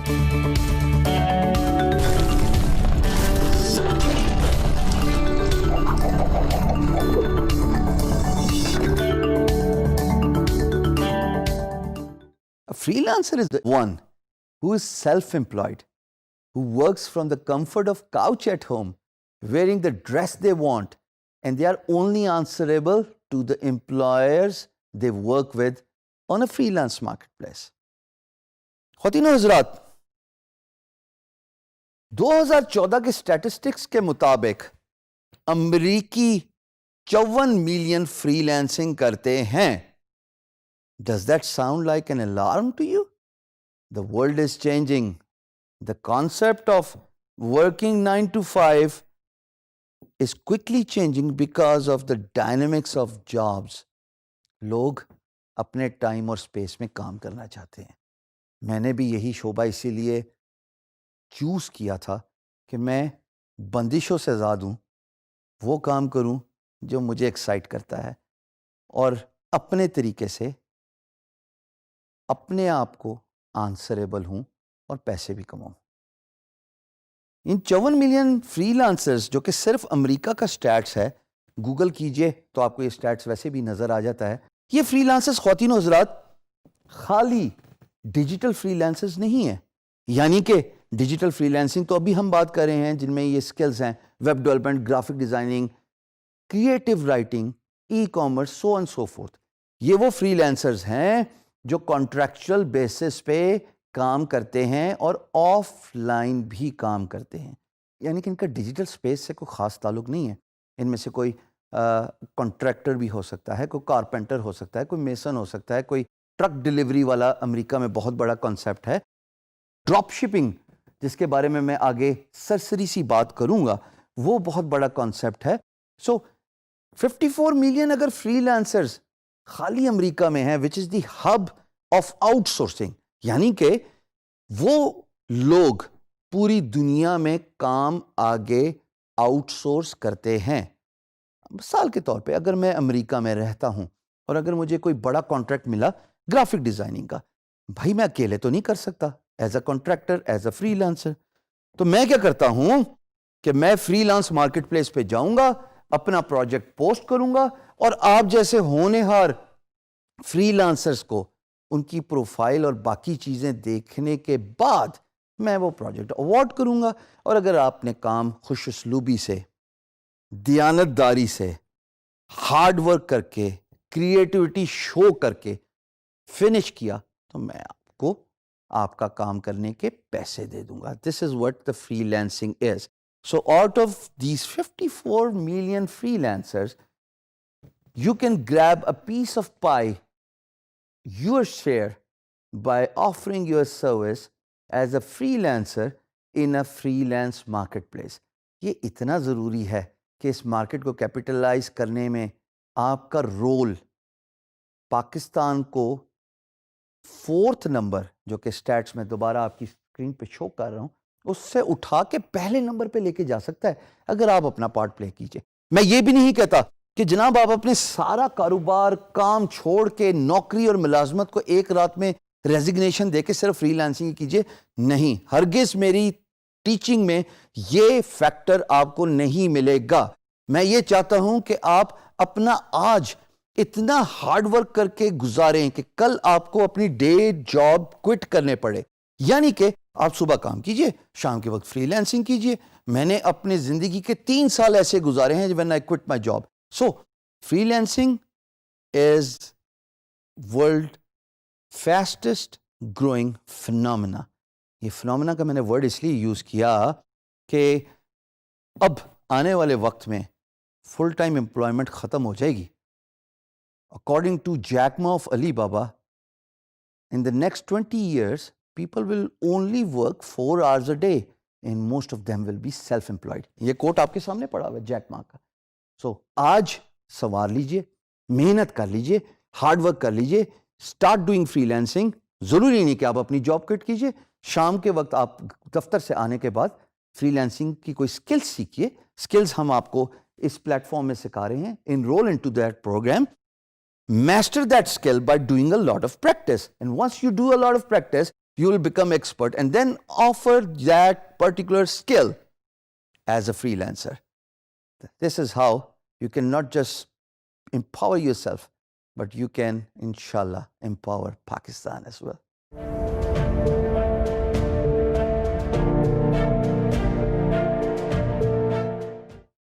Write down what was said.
A freelancer is the one who is self-employed, who works from the comfort of couch at home, wearing the dress they want, and they are only answerable to the employers they work with on a freelance marketplace. خواتین و حضرات، 2014 کے statistics کے مطابق امریکی 54 million free lancing کرتے ہیں. Does that sound like an alarm to you? The world is changing. The concept of working 9 to 5 is quickly changing because of the dynamics of jobs. لوگ اپنے ٹائم اور space میں کام کرنا چاہتے ہیں. میں نے بھی یہی شعبہ اسی لیے چوز کیا تھا کہ میں بندشوں سے آزاد ہوں، وہ کام کروں جو مجھے ایکسائٹ کرتا ہے، اور اپنے طریقے سے اپنے آپ کو آنسریبل ہوں اور پیسے بھی کماؤں. ان 54 ملین فری لانسرز جو کہ صرف امریکہ کا سٹیٹس ہے، گوگل کیجئے تو آپ کو یہ سٹیٹس ویسے بھی نظر آ جاتا ہے. یہ فری لانسرز خواتین و حضرات خالی ڈیجیٹل فری لانسرز نہیں ہیں. یعنی کہ ڈیجیٹل فری لانسنگ تو ابھی ہم بات کر رہے ہیں جن میں یہ سکلز ہیں: web development, graphic designing, creative writing, e commerce, so and so forth. یہ وہ فری لانسرز ہیں جو کانٹریکچوئل بیسس پہ کام کرتے ہیں اور آف لائن بھی کام کرتے ہیں. یعنی کہ ان کا ڈیجیٹل سپیس سے کوئی خاص تعلق نہیں ہے. ان میں سے کوئی کانٹریکٹر بھی ہو سکتا ہے، کوئی کارپینٹر ہو سکتا ہے، کوئی میسن ہو سکتا ہے، کوئی ٹرک ڈیلیوری والا امریکہ میں بہت بڑا کانسیپٹ ہے. ڈراپ شپنگ، جس کے بارے میں آگے سرسری سی بات کروں گا، وہ بہت بڑا کانسیپٹ ہے. سو 54 ملین اگر فری لانسرز خالی امریکہ میں ہیں، وچ از دی ہب آف آؤٹ سورسنگ، یعنی کہ وہ لوگ پوری دنیا میں کام آگے آؤٹ سورس کرتے ہیں. مثال کے طور پہ اگر میں امریکہ میں رہتا ہوں اور اگر مجھے کوئی بڑا کانٹریکٹ ملا گرافک ڈیزائننگ کا، بھائی میں اکیلے تو نہیں کر سکتا as a contractor, as a free lancer. تو میں کیا کرتا ہوں کہ میں فری لانس مارکیٹ پلیس پہ جاؤں گا، اپنا پروجیکٹ پوسٹ کروں گا، اور آپ جیسے ہونہار فری لانسرز کو ان کی پروفائل اور باقی چیزیں دیکھنے کے بعد میں وہ پروجیکٹ اوارڈ کروں گا. اور اگر آپ نے کام خوش اسلوبی سے، دیانت داری سے، ہارڈ ورک کر کے، کریٹیوٹی شو کر کے فنش کیا تو میں آپ کو آپ کا کام کرنے کے پیسے دے دوں گا. This is what the freelancing is. So out of these 54 million freelancers you can grab a piece of pie, your share, by offering your service as a freelancer in a freelance marketplace. یہ اتنا ضروری ہے کہ اس market کو capitalise کرنے میں آپ کا رول پاکستان کو 4th نمبر، جو کہ سٹیٹس میں دوبارہ آپ کی اسکرین پہ شو کر رہا ہوں، اس سے اٹھا کے پہلے نمبر پہ لے کے جا سکتا ہے اگر آپ اپنا پارٹ پلے کیجئے. میں یہ بھی نہیں کہتا کہ جناب آپ اپنے سارا کاروبار، کام چھوڑ کے نوکری اور ملازمت کو ایک رات میں ریزگنیشن دے کے صرف فری لانسنگ کیجئے. نہیں، ہرگز میری ٹیچنگ میں یہ فیکٹر آپ کو نہیں ملے گا. میں یہ چاہتا ہوں کہ آپ اپنا آج اتنا ہارڈ ورک کر کے گزاریں کہ کل آپ کو اپنی ڈے جاب کوئٹ کرنے پڑے. یعنی کہ آپ صبح کام کیجئے، شام کے وقت فری لانسنگ کیجئے. میں نے اپنے زندگی کے 3 سال ایسے گزارے ہیں when I quit my job. So, freelancing is world fastest growing phenomena. یہ phenomena کا میں نے ورڈ اس لیے یوز کیا کہ اب آنے والے وقت میں فل ٹائم امپلائمنٹ ختم ہو جائے گی. According to Jack Ma of Alibaba, in the next 20 years, people will only work 4 hours a day and most of them will be self-employed. یہ کوٹ آپ کے سامنے پڑا ہوا ہے جیک ما کا. سو آج سنوار لیجئے، محنت کر لیجئے، ہارڈ ورک کر لیجئے، اسٹارٹ ڈوئنگ فری لانسنگ. ضروری نہیں کہ آپ اپنی جاب کٹ کیجئے. شام کے وقت آپ دفتر سے آنے کے بعد فری لانسنگ کی کوئی اسکلز سیکھیے. اسکلز ہم آپ کو اس پلیٹ فارم میں سکھا رہے ہیں. Enroll into that program. Master that skill by doing a lot of practice. And once you do a lot of practice, you will become expert and then offer that particular skill as a freelancer. This is how you can not just empower yourself, but you can, inshallah, empower Pakistan as well.